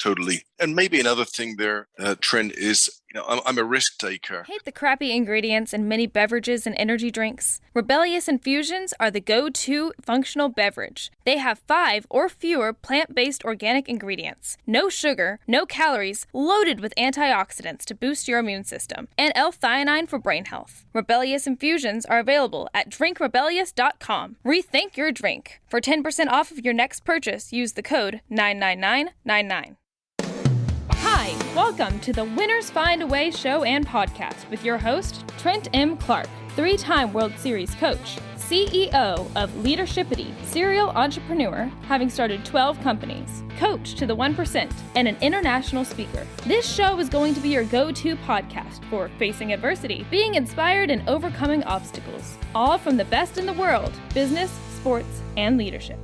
Totally. And maybe another thing there, Trent, is, I'm a risk taker. Hate the crappy ingredients in many beverages and energy drinks? Rebellious Infusions are the go-to functional beverage. They have 5 or fewer plant-based organic ingredients, no sugar, no calories, loaded with antioxidants to boost your immune system, and L-theanine for brain health. Rebellious Infusions are available at drinkrebellious.com. Rethink your drink. For 10% off of your next purchase, use the code 99999. Hi, welcome to the Winners Find a Way show and podcast with your host, Trent M. Clark, 3-time World Series coach, CEO of Leadershipity, serial entrepreneur, having started 12 companies, coach to the 1%, and an international speaker. This show is going to be your go-to podcast for facing adversity, being inspired, and overcoming obstacles, all from the best in the world, business, sports, and leadership.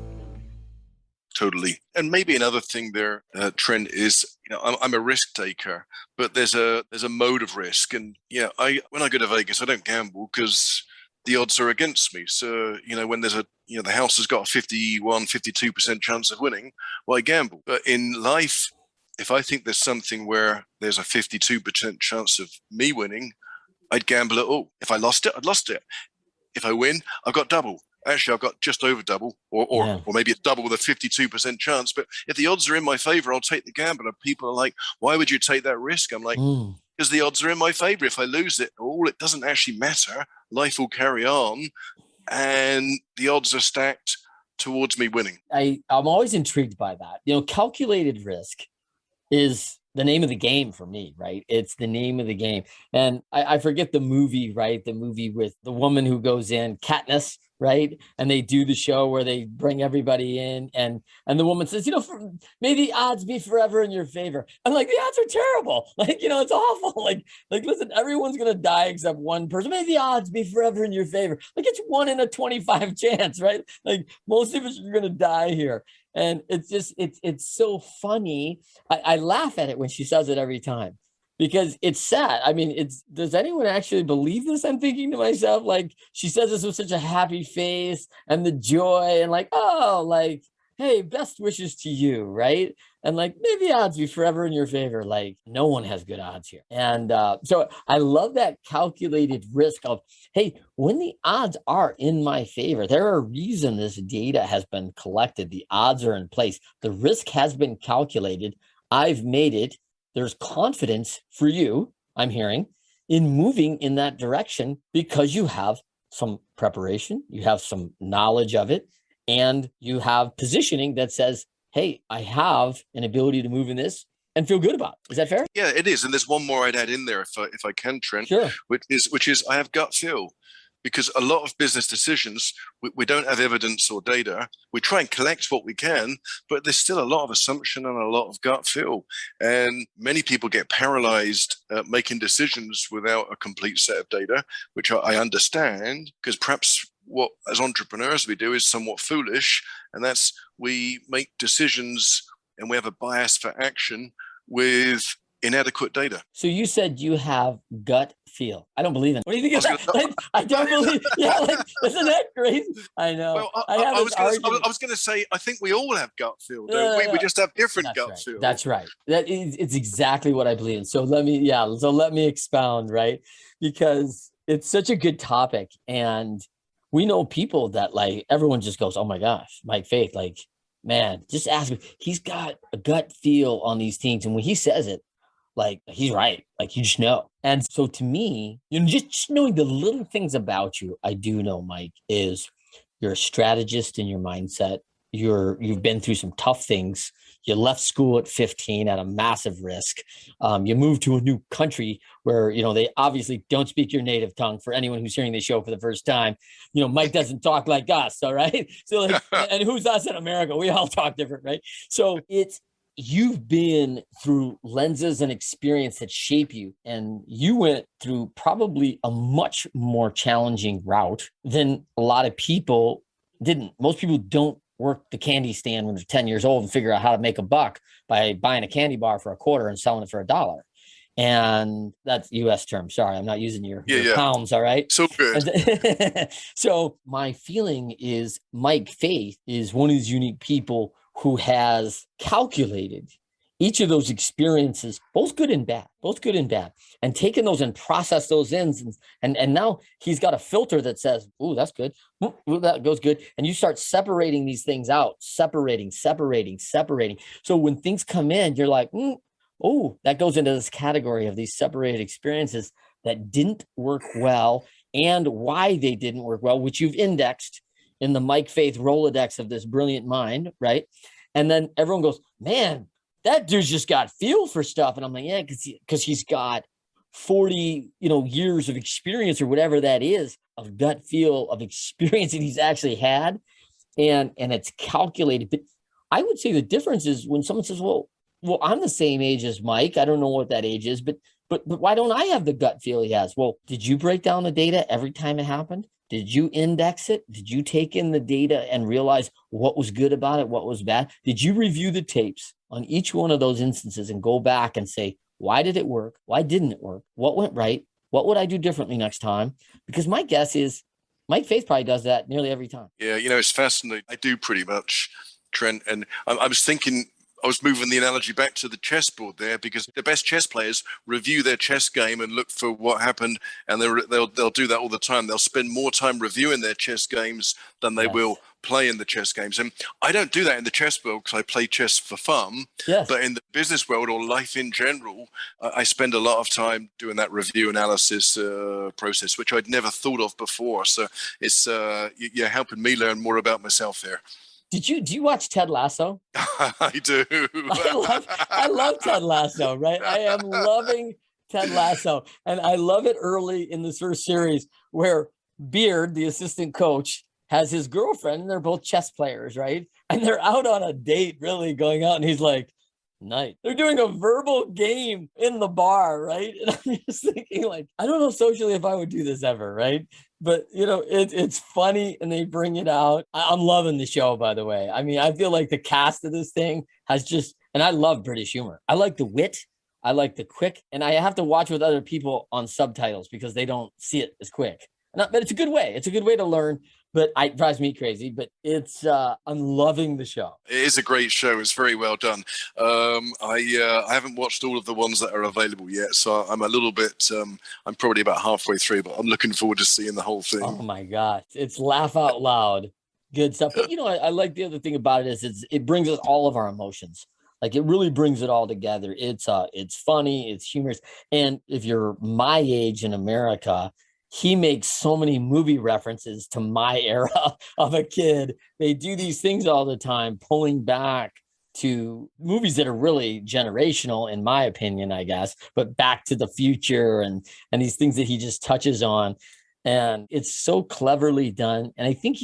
Totally. And maybe another thing there, Trent, is, I'm a risk taker, but there's a mode of risk. And when I go to Vegas, I don't gamble because the odds are against me. So, when there's the house has got a 52% chance of winning, well, I gamble. But in life, if I think there's something where there's a 52% chance of me winning, I'd gamble at all. If I lost it, I'd lost it. If I win, I've got double. Actually, I've got just over double, or maybe it's double with a 52% chance. But if the odds are in my favor, I'll take the gamble. And people are like, why would you take that risk? I'm like, because the odds are in my favor. If I lose it all, it doesn't actually matter. Life will carry on. And the odds are stacked towards me winning. I'm always intrigued by that. Calculated risk is the name of the game for me, right? It's the name of the game. And I forget the movie, right? The movie with the woman who goes in, Katniss, right? And they do the show where they bring everybody in and the woman says, may the odds be forever in your favor. I'm like, the odds are terrible. It's awful. Like, listen, everyone's going to die except one person. May the odds be forever in your favor. It's 1 in a 25 chance, right? Most of us are going to die here. And it's just, it's so funny. I laugh at it when she says it every time because it's sad. I mean, does anyone actually believe this? I'm thinking to myself, she says this with such a happy face and the joy and hey, best wishes to you, right? And may the odds be forever in your favor. No one has good odds here. And so I love that calculated risk of, hey, when the odds are in my favor, there are a reason this data has been collected. The odds are in place. The risk has been calculated. I've made it. There's confidence for you, I'm hearing, in moving in that direction because you have some preparation, you have some knowledge of it, and you have positioning that says, hey, I have an ability to move in this and feel good about it. Is that fair? Yeah, it is. And there's one more I'd add in there if I can, Trent, sure. which is I have gut feel. Because a lot of business decisions, we don't have evidence or data. We try and collect what we can, but there's still a lot of assumption and a lot of gut feel. And many people get paralyzed making decisions without a complete set of data, which I understand, because perhaps what as entrepreneurs we do is somewhat foolish. And that's we make decisions and we have a bias for action with inadequate data. So you said you have gut feel. I don't believe in it. What do you think of that? I don't believe. Yeah, isn't that crazy? I know. Well, I was going to say, I think we all have gut feel. Don't we? We just have different gut feel. That's right. It's exactly what I believe in. So let me expound, right? Because it's such a good topic, and we know people that everyone just goes, "Oh my gosh, Mike Faith, man, just ask me." He's got a gut feel on these things, and when he says it, he's right. You just know. And so to me, just knowing the little things about you, I do know, Mike, is you're a strategist in your mindset. You've been through some tough things. You left school at 15 at a massive risk. You moved to a new country where, they obviously don't speak your native tongue. For anyone who's hearing this show for the first time, Mike doesn't talk like us. All right. So and who's us in America? We all talk different, right? So you've been through lenses and experience that shape you, and you went through probably a much more challenging route than a lot of people didn't. Most people don't work the candy stand when they're 10 years old and figure out how to make a buck by buying a candy bar for $0.25 and selling it for $1. And that's US term. Sorry, I'm not using your pounds. All right. So good. So my feeling is Mike Faith is one of these unique people who has calculated each of those experiences, both good and bad, and taking those and process those in. And now he's got a filter that says, "Ooh, that's good. Ooh, that goes good." And you start separating these things out, separating. So when things come in, you're like, "Oh, that goes into this category of these separated experiences that didn't work well and why they didn't work well," which you've indexed in the Mike Faith Rolodex of this brilliant mind, right? And then everyone goes, "Man, that dude's just got feel for stuff." And I'm like, yeah, because he's got 40, years of experience or whatever that is, of gut feel, of experience that he's actually had. And it's calculated. But I would say the difference is when someone says, well, I'm the same age as Mike. I don't know what that age is, but why don't I have the gut feel he has? Well, did you break down the data every time it happened? Did you index it? Did you take in the data and realize what was good about it, what was bad? Did you review the tapes on each one of those instances and go back and say, why did it work? Why didn't it work? What went right? What would I do differently next time? Because my guess is Mike Faith probably does that nearly every time. Yeah, it's fascinating. I do pretty much, Trent. And I was thinking, I was moving the analogy back to the chessboard there, because the best chess players review their chess game and look for what happened, and they'll do that all the time. They'll spend more time reviewing their chess games than they will play in the chess games. And I don't do that in the chess world because I play chess for fun. Yes. But in the business world or life in general, I spend a lot of time doing that review analysis process, which I'd never thought of before. So it's you're helping me learn more about myself there. Do you watch Ted Lasso? I do. I love Ted Lasso, right? I am loving Ted Lasso. And I love it early in this first series where Beard, the assistant coach, has his girlfriend, and they're both chess players, right? And they're out on a date, really going out, and he's like, "Night." They're doing a verbal game in the bar, right? And I'm just thinking, like, I don't know socially if I would do this ever, right? But it's funny, and they bring it out. I'm loving the show, by the way. I mean, I feel like the cast of this thing has just, and I love British humor. I like the wit, I like the quick, and I have to watch with other people on subtitles because they don't see it as quick. But it's a good way. It's a good way to learn. But it drives me crazy. But I'm loving the show. It is a great show. It's very well done. I haven't watched all of the ones that are available yet, so I'm a little bit. I'm probably about halfway through, but I'm looking forward to seeing the whole thing. Oh my gosh, it's laugh out loud, good stuff. But I like the other thing about it is it brings us all of our emotions. Like, it really brings it all together. It's funny, it's humorous, and if you're my age in America, he makes so many movie references to my era of a kid. They do these things all the time, pulling back to movies that are really generational, in my opinion, I guess, but Back to the Future and these things that he just touches on. And it's so cleverly done. And I think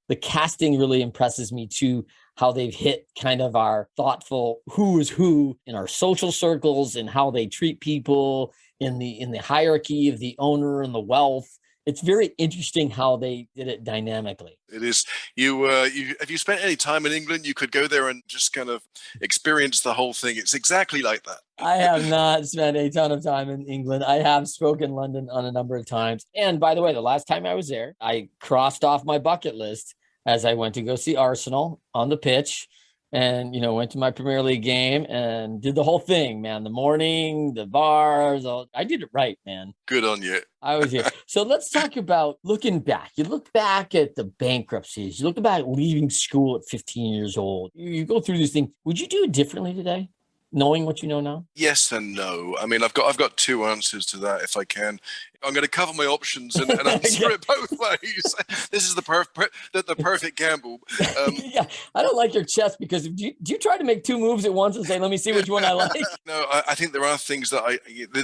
the casting really impresses me too, how they've hit kind of our thoughtful who is who in our social circles and how they treat people in the hierarchy of the owner and the wealth. It's very interesting how they did it dynamically. It is. If you spent any time in England, you could go there and just kind of experience the whole thing. It's exactly like that. I have not spent a ton of time in England. I have spoken London on a number of times. And by the way, the last time I was there, I crossed off my bucket list as I went to go see Arsenal on the pitch. And, went to my Premier League game and did the whole thing, man. The morning, the bars, I did it right, man. Good on you. I was here. So let's talk about looking back. You look back at the bankruptcies. You look back at leaving school at 15 years old. You go through these things. Would you do it differently today, knowing what you know now? Yes and no. I mean, I've got two answers to that if I can. I'm going to cover my options and answer it both ways. This is the perfect gamble. Yeah, I don't like your chess because do you try to make two moves at once and say, let me see which one I like? No, I think there are things that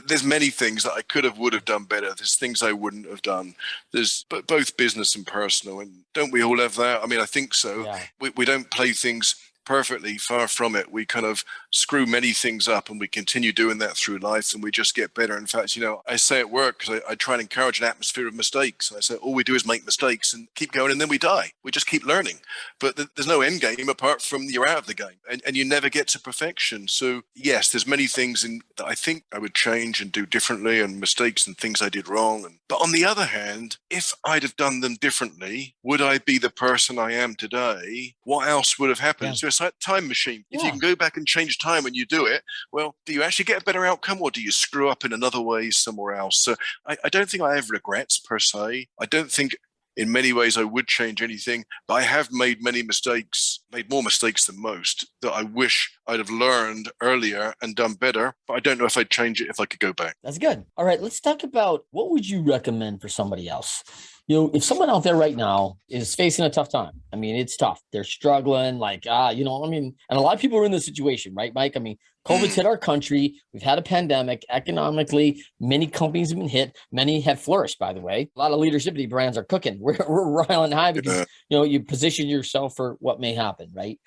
there's many things that I would have done better. There's things I wouldn't have done. There's both business and personal. And don't we all have that? I mean, I think so. Yeah. We don't play things perfectly, far from it. We kind of screw many things up, and we continue doing that through life, and we just get better. In fact, I say at work, because I try and encourage an atmosphere of mistakes. I say all we do is make mistakes and keep going, and then we die. We just keep learning. But there's no end game apart from you're out of the game, and you never get to perfection. So yes, there's many things that I think I would change and do differently, and mistakes and things I did wrong. But on the other hand, if I'd have done them differently, would I be the person I am today? What else would have happened? Yeah. a time machine. If you Yeah. can go back and change time and you do it, well, do you actually get a better outcome, or do you screw up in another way somewhere else? So I don't think I have regrets per se. I don't think in many ways I would change anything, but I have made many mistakes, made more mistakes than most, that I wish I'd have learned earlier and done better. But I don't know if I'd change it if I could go back. That's good. All right, let's talk about what would you recommend for somebody else? You know, if someone out there right now is facing a tough time, I mean, it's tough. They're struggling, like, you know, I mean, and a lot of people are in this situation, right, Mike? I mean, COVID's hit our country. We've had a pandemic. Economically, many companies have been hit. Many have flourished, by the way. A lot of leadership brands are cooking. We're riding high because, you know, you position yourself for what may happen, right?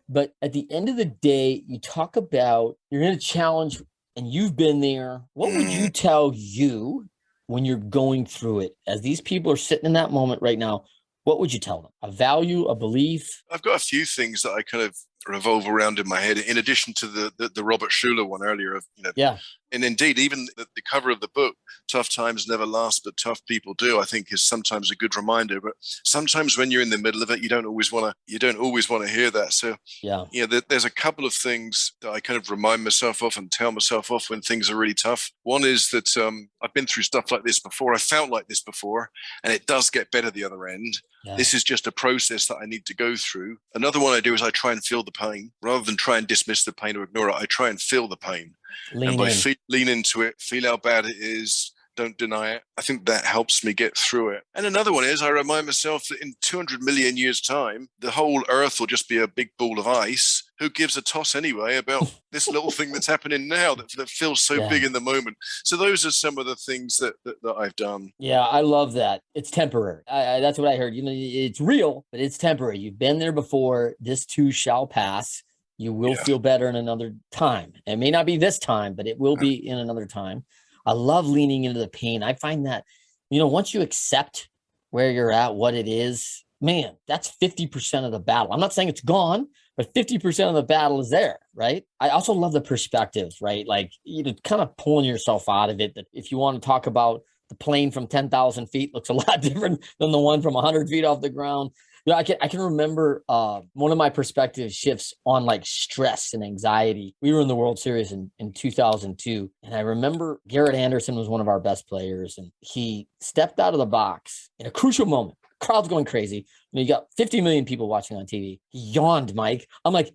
But at the end of the day, you talk about you're in a challenge and you've been there. What would you tell you when you're going through it? As these people are sitting in that moment right now, what would you tell them? A value, a belief? I've got a few things that I kind of revolve around in my head, in addition to the Robert Schuller one earlier of, you know, Yeah. And indeed, even the cover of the book, "Tough times never last, but tough people do," I think is sometimes a good reminder. But sometimes when you're in the middle of it, you don't always want to hear that. So Yeah. there's a couple of things that I kind of remind myself of and tell myself off when things are really tough. One is that I've been through stuff like this before. I felt like this before, and it does get better the other end. Yeah. This is just a process that I need to go through. Another one I do is I try and feel the pain rather than try and dismiss the pain or ignore it. I try and feel the pain. Lean in. Lean into it, feel how bad it is, don't deny it. I think that helps me get through it. And another one is I remind myself that in 200 million years' time, the whole Earth will just be a big ball of ice. Who gives a toss anyway about this little thing that's happening now that feels so big in the moment? So those are some of the things that I've done. Yeah, I love that. It's temporary. That's what I heard. You know, it's real, but it's temporary. You've been there before. This too shall pass. You will feel better in another time. It may not be this time, but it will be in another time. I love leaning into the pain. I find that, you know, once you accept where you're at, what it is, man, that's 50% of the battle. I'm not saying it's gone, but 50% of the battle is there, right? I also love the perspective, right? Like, you know, kind of pulling yourself out of it. That if you want to talk about the plane from 10,000 feet looks a lot different than the one from 100 feet off the ground. You know, I can remember one of my perspective shifts on like stress and anxiety. We were in the World Series in 2002. And I remember Garrett Anderson was one of our best players. And he stepped out of the box in a crucial moment. Crowd's going crazy. You know, you got 50 million people watching on TV. He yawned, Mike. I'm like,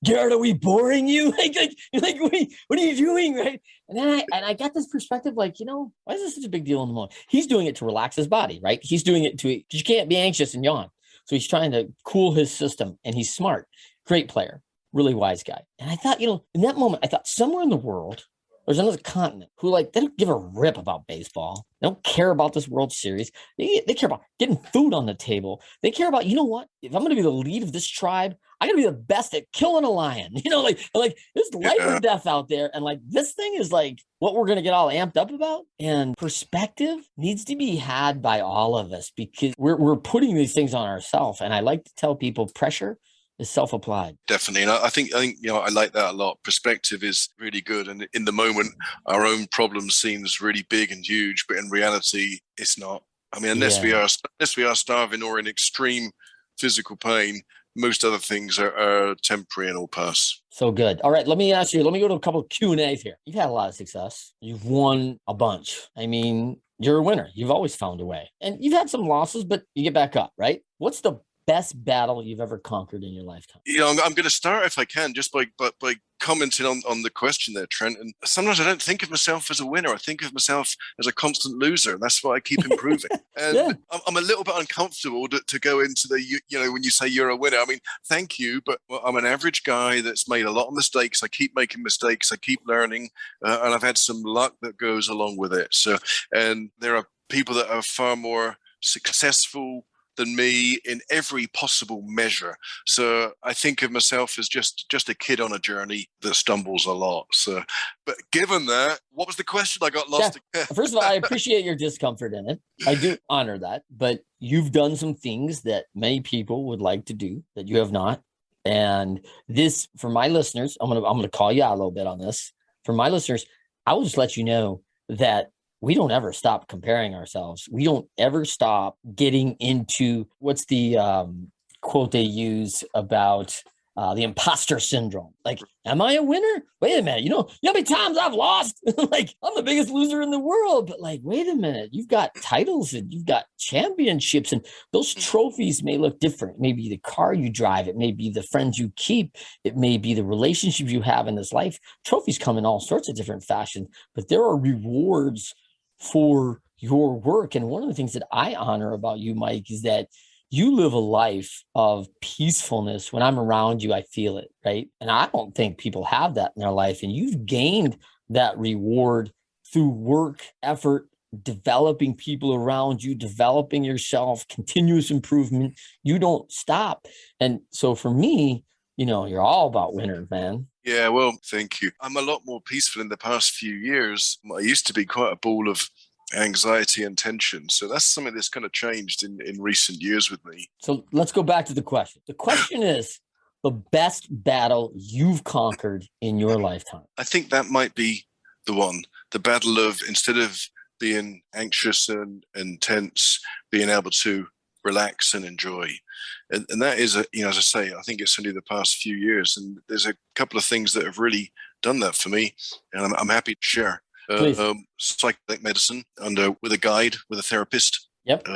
Garrett, are we boring you? like, what are you doing, right? And then I got this perspective, like, you know, why is this such a big deal in the moment? He's doing it to relax his body, right? He's doing it because you can't be anxious and yawn. So he's trying to cool his system, and he's smart, great player, really wise guy. And I thought, you know, in that moment, I thought somewhere in the world, there's another continent who, like, they don't give a rip about baseball. They don't care about this World Series. They care about getting food on the table. They care about, you know what? If I'm going to be the lead of this tribe, I got to be the best at killing a lion. You know, like there's life or death out there. And like, this thing is like what we're going to get all amped up about. And perspective needs to be had by all of us because we're putting these things on ourselves. And I like to tell people pressure is self-applied. Definitely. And I think, you know, I like that a lot. Perspective is really good. And in the moment, our own problem seems really big and huge, but in reality, it's not. I mean, unless we are starving or in extreme physical pain, most other things are temporary and will pass. So good. All right, let me ask you, let me go to a couple of Q&As here. You've had a lot of success. You've won a bunch. I mean, you're a winner. You've always found a way. And you've had some losses, but you get back up, right? What's the best battle you've ever conquered in your lifetime? You know, I'm going to start, if I can, just by commenting on the question there, Trent. And sometimes I don't think of myself as a winner. I think of myself as a constant loser. And that's why I keep improving. And I'm a little bit uncomfortable to go into the, you know, when you say you're a winner, I mean, thank you, but I'm an average guy that's made a lot of mistakes. I keep making mistakes. I keep learning. And I've had some luck that goes along with it. So, and there are people that are far more successful than me in every possible measure. So I think of myself as just a kid on a journey that stumbles a lot. So, but given that, what was the question? I got lost. Yeah. First of all, I appreciate your discomfort in it. I do honor that, but you've done some things that many people would like to do that you have not. And this, for my listeners, I'm gonna call you out a little bit on this. For my listeners, I will just let you know that we don't ever stop comparing ourselves. We don't ever stop getting into what's the quote they use about the imposter syndrome. Like, am I a winner? Wait a minute. You know how many times I've lost? Like, I'm the biggest loser in the world. But like, wait a minute. You've got titles and you've got championships, and those trophies may look different. It may be the car you drive. It may be the friends you keep. It may be the relationships you have in this life. Trophies come in all sorts of different fashions, but there are rewards for your work. And one of the things that I honor about you, Mike, is that you live a life of peacefulness. When I'm around you, I feel it, right? And I don't think people have that in their life. And you've gained that reward through work, effort, developing people around you, developing yourself, continuous improvement. You don't stop. And so for me, you're all about winners, man. Yeah, well, thank you. I'm a lot more peaceful in the past few years. I used to be quite a ball of anxiety and tension. So that's something that's kind of changed in recent years with me. So let's go back to the question. The question is the best battle you've conquered in your lifetime. I think that might be the one, the battle of, instead of being anxious and tense, being able to relax and enjoy. And that is, as I say, I think it's only the past few years. And there's a couple of things that have really done that for me. And I'm happy to share. Psychedelic medicine with a guide, with a therapist. Yep.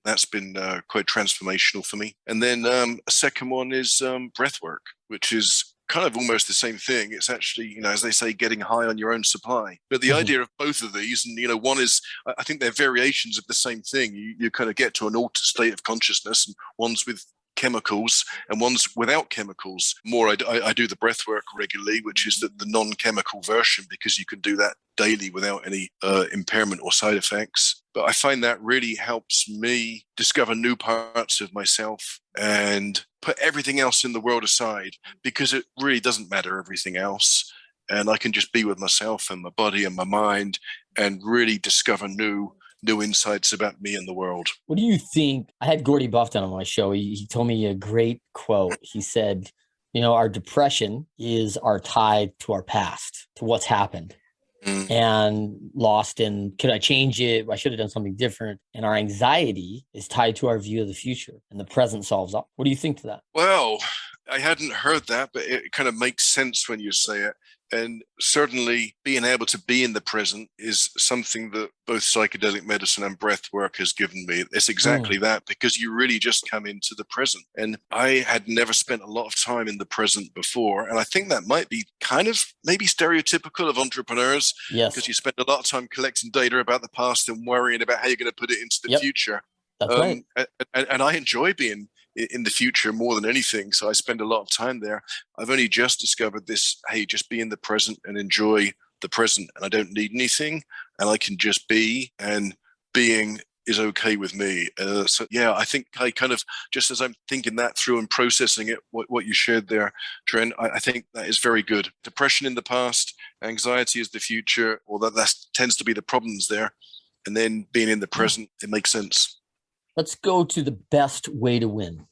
That's been quite transformational for me. And then a second one is breath work, which is kind of almost the same thing. It's actually, as they say, getting high on your own supply. But the idea of both of these, and one is, I think they're variations of the same thing. You kind of get to an altered state of consciousness, and one's with chemicals and one's without chemicals. I do the breath work regularly, which is the non-chemical version, because you can do that daily without any impairment or side effects. But I find that really helps me discover new parts of myself and put everything else in the world aside, because it really doesn't matter, everything else. And I can just be with myself and my body and my mind and really discover new insights about me and the world. What do you think? I had Gordy Buffton on my show. He told me a great quote. He said, our depression is our tie to our past, to what's happened. And lost in, could I change it? I should have done something different. And our anxiety is tied to our view of the future, and the present solves all. What do you think to that? Well, I hadn't heard that, but it kind of makes sense when you say it. And certainly being able to be in the present is something that both psychedelic medicine and breath work has given me. It's exactly that, because you really just come into the present. And I had never spent a lot of time in the present before. And I think that might be kind of maybe stereotypical of entrepreneurs, because you spend a lot of time collecting data about the past and worrying about how you're going to put it into the future. That's right. And I enjoy being in the future more than anything. So I spend a lot of time there. I've only just discovered this, hey, just be in the present and enjoy the present. And I don't need anything, and I can just be, and being is okay with me. I think I kind of, just as I'm thinking that through and processing it, what you shared there, Trent, I think that is very good. Depression in the past, anxiety is the future, or that tends to be the problems there. And then being in the present, it makes sense. Let's go to the best way to win.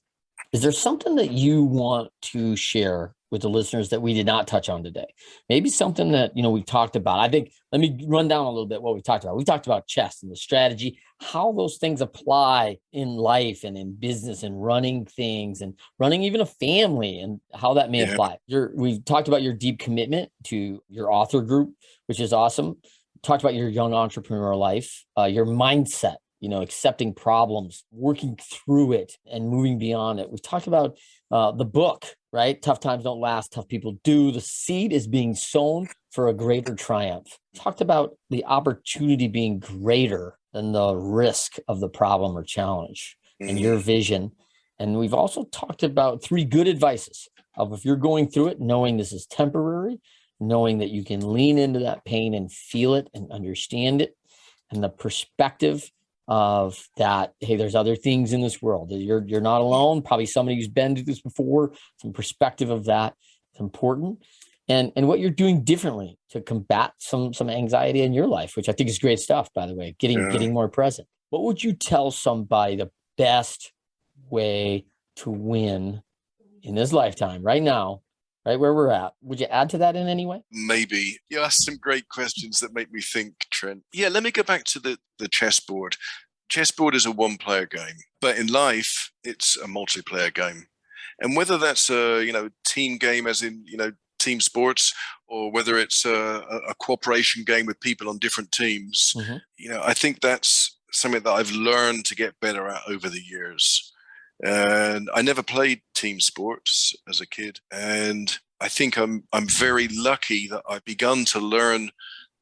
Is there something that you want to share with the listeners that we did not touch on today? Maybe something that, we've talked about. I think, let me run down a little bit what we've talked about. We talked about chess and the strategy, how those things apply in life and in business and running things and running even a family, and how that may apply. We've talked about your deep commitment to your author group, which is awesome. Talked about your young entrepreneur life, your mindset, accepting problems, working through it and moving beyond it. We've talked about the book, right? Tough times don't last, tough people do. The seed is being sown for a greater triumph. Talked about the opportunity being greater than the risk of the problem or challenge, and your vision. And we've also talked about 3 good advices of, if you're going through it, knowing this is temporary, knowing that you can lean into that pain and feel it and understand it, and the perspective of that, hey, there's other things in this world. You're not alone. Probably somebody who's been through this before. Some perspective of that is important. And what you're doing differently to combat some anxiety in your life, which I think is great stuff, by the way, getting more present. What would you tell somebody the best way to win in this lifetime right now, right where we're at? Would you add to that in any way? Maybe. You asked some great questions that make me think, Trent. Yeah, let me go back to the chessboard. Chessboard is a one-player game, but in life, it's a multiplayer game. And whether that's a, team game as in, team sports, or whether it's a cooperation game with people on different teams, I think that's something that I've learned to get better at over the years. And I never played team sports as a kid. And I think I'm very lucky that I've begun to learn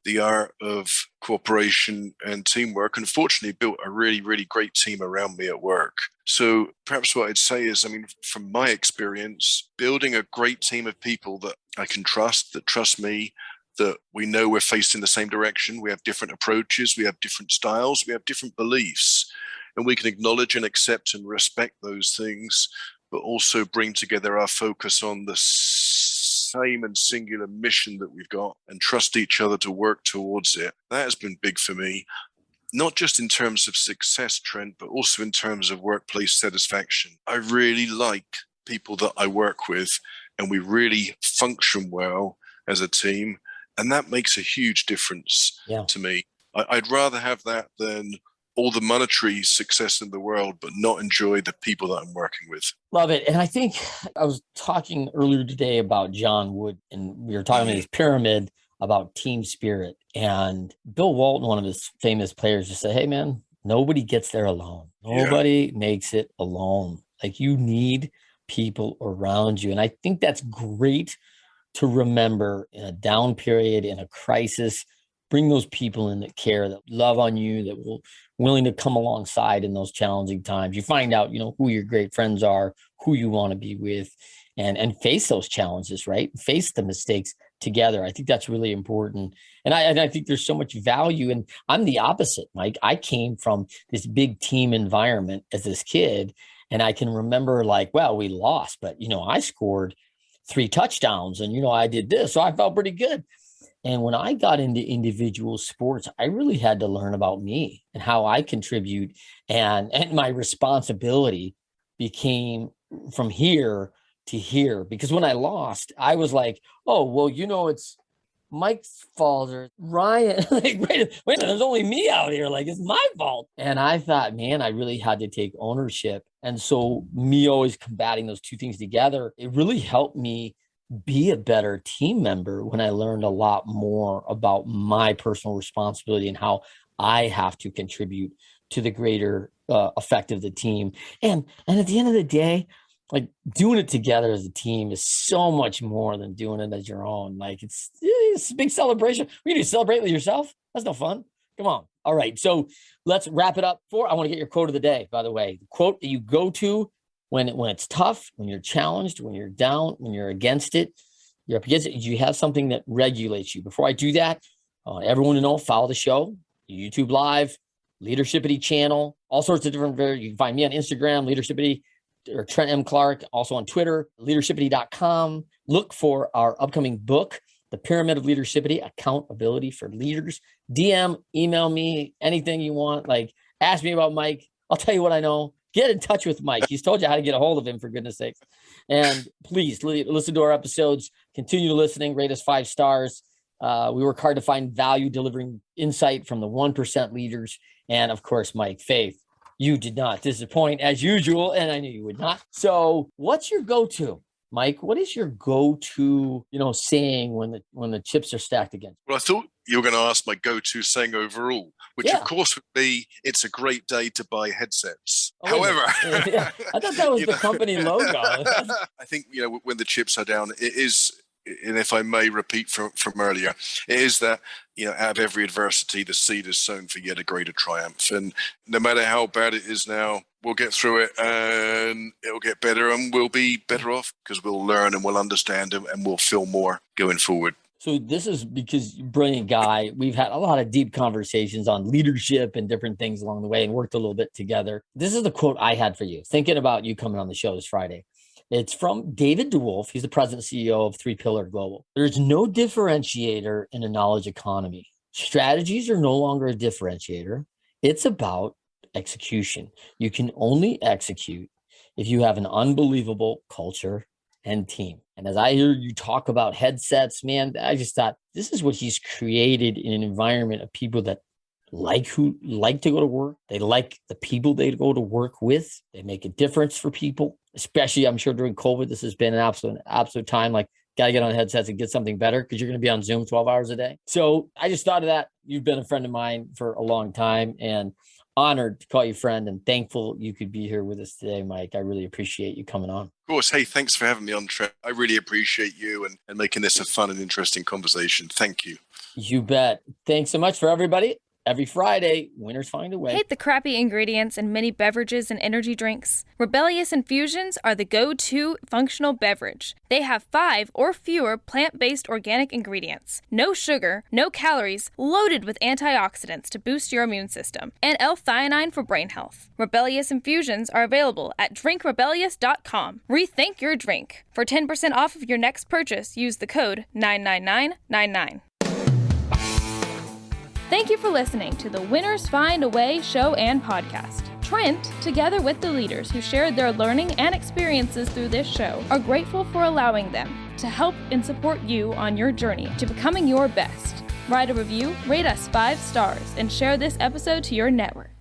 the art of cooperation and teamwork, and fortunately built a really, really great team around me at work. So perhaps what I'd say is, from my experience, building a great team of people that I can trust, that trust me, that we know we're facing the same direction, we have different approaches, we have different styles, we have different beliefs, and we can acknowledge and accept and respect those things, but also bring together our focus on the same and singular mission that we've got and trust each other to work towards it. That has been big for me, not just in terms of success, Trent, but also in terms of workplace satisfaction. I really like people that I work with, and we really function well as a team, and that makes a huge difference to me. I'd rather have that than all the monetary success in the world, but not enjoy the people that I'm working with. Love it. And I think I was talking earlier today about John Wood, and we were talking about his pyramid, about team spirit. And Bill Walton, one of his famous players, just said, hey, man, nobody gets there alone. Nobody makes it alone. Like, you need people around you. And I think that's great to remember in a down period, in a crisis. Bring those people in that care, that love on you, that will willing to come alongside in those challenging times. You find out, who your great friends are, who you want to be with, and face those challenges, right? Face the mistakes together. I think that's really important. And I think there's so much value. And I'm the opposite, Mike. I came from this big team environment as this kid. And I can remember we lost, but, I scored 3 touchdowns and, I did this. So I felt pretty good. And when I got into individual sports, I really had to learn about me and how I contribute, and my responsibility became from here to here. Because when I lost, I was like, oh, well, it's Mike's fault, or Ryan. Wait a minute, there's only me out here. It's my fault. And I thought, man, I really had to take ownership. And so me always combating those two things together, it really helped me be a better team member when I learned a lot more about my personal responsibility and how I have to contribute to the greater effect of the team. And at the end of the day, doing it together as a team is so much more than doing it as your own. It's a big celebration. You need to celebrate with yourself. That's no fun. Come on. All right. So let's wrap it up. I want to get your quote of the day, by the way. The quote that you go to when it's tough, when you're challenged, when you're down, when you're against it, you're up against it. You have something that regulates you. Before I do that, I want everyone to know, follow the show, YouTube Live, Leadershipity channel, all sorts of different, you can find me on Instagram, Leadershipity, or Trent M. Clark, also on Twitter, leadershipity.com. Look for our upcoming book, The Pyramid of Leadershipity, Accountability for Leaders. DM, email me, anything you want. Ask me about Mike. I'll tell you what I know. Get in touch with Mike. He's told you how to get a hold of him, for goodness sakes. And please listen to our episodes. Continue listening. Rate us 5 stars. We work hard to find value, delivering insight from the 1% leaders. And of course, Mike, Faith, you did not disappoint as usual, and I knew you would not. So what's your go-to, Mike? What is your go-to, saying when the chips are stacked against you? Well, I thought you were going to ask my go-to saying overall, which of course would be, it's a great day to buy headsets. However, I thought that was the company logo. I think, when the chips are down, it is, and if I may repeat from earlier, it is that, out of every adversity, the seed is sown for yet a greater triumph. And no matter how bad it is now, we'll get through it and it'll get better, and we'll be better off because we'll learn and we'll understand and we'll feel more going forward. So this is because you're a brilliant guy. We've had a lot of deep conversations on leadership and different things along the way and worked a little bit together. This is the quote I had for you, thinking about you coming on the show this Friday. It's from David DeWolf. He's the president and CEO of 3 Pillar Global. There's no differentiator in a knowledge economy. Strategies are no longer a differentiator. It's about execution. You can only execute if you have an unbelievable culture and team. And as I hear you talk about headsets, man, I just thought this is what he's created in an environment of people that like to go to work. They like the people they go to work with. They make a difference for people, especially I'm sure during COVID, this has been an absolute time. Like, got to get on headsets and get something better because you're going to be on Zoom 12 hours a day. So I just thought of that. You've been a friend of mine for a long time and honored to call you friend and thankful you could be here with us today, Mike. I really appreciate you coming on. Of course. Hey, thanks for having me on, Trent. I really appreciate you and making this a fun and interesting conversation. Thank you. You bet. Thanks so much for everybody. Every Friday, winners find a way. Hate the crappy ingredients in many beverages and energy drinks? Rebellious Infusions are the go-to functional beverage. They have 5 or fewer plant-based organic ingredients, no sugar, no calories, loaded with antioxidants to boost your immune system, and L-theanine for brain health. Rebellious Infusions are available at drinkrebellious.com. Rethink your drink. For 10% off of your next purchase, use the code 99999. Thank you for listening to the Winners Find a Way show and podcast. Trent, together with the leaders who shared their learning and experiences through this show, are grateful for allowing them to help and support you on your journey to becoming your best. Write a review, rate us 5 stars, and share this episode to your network.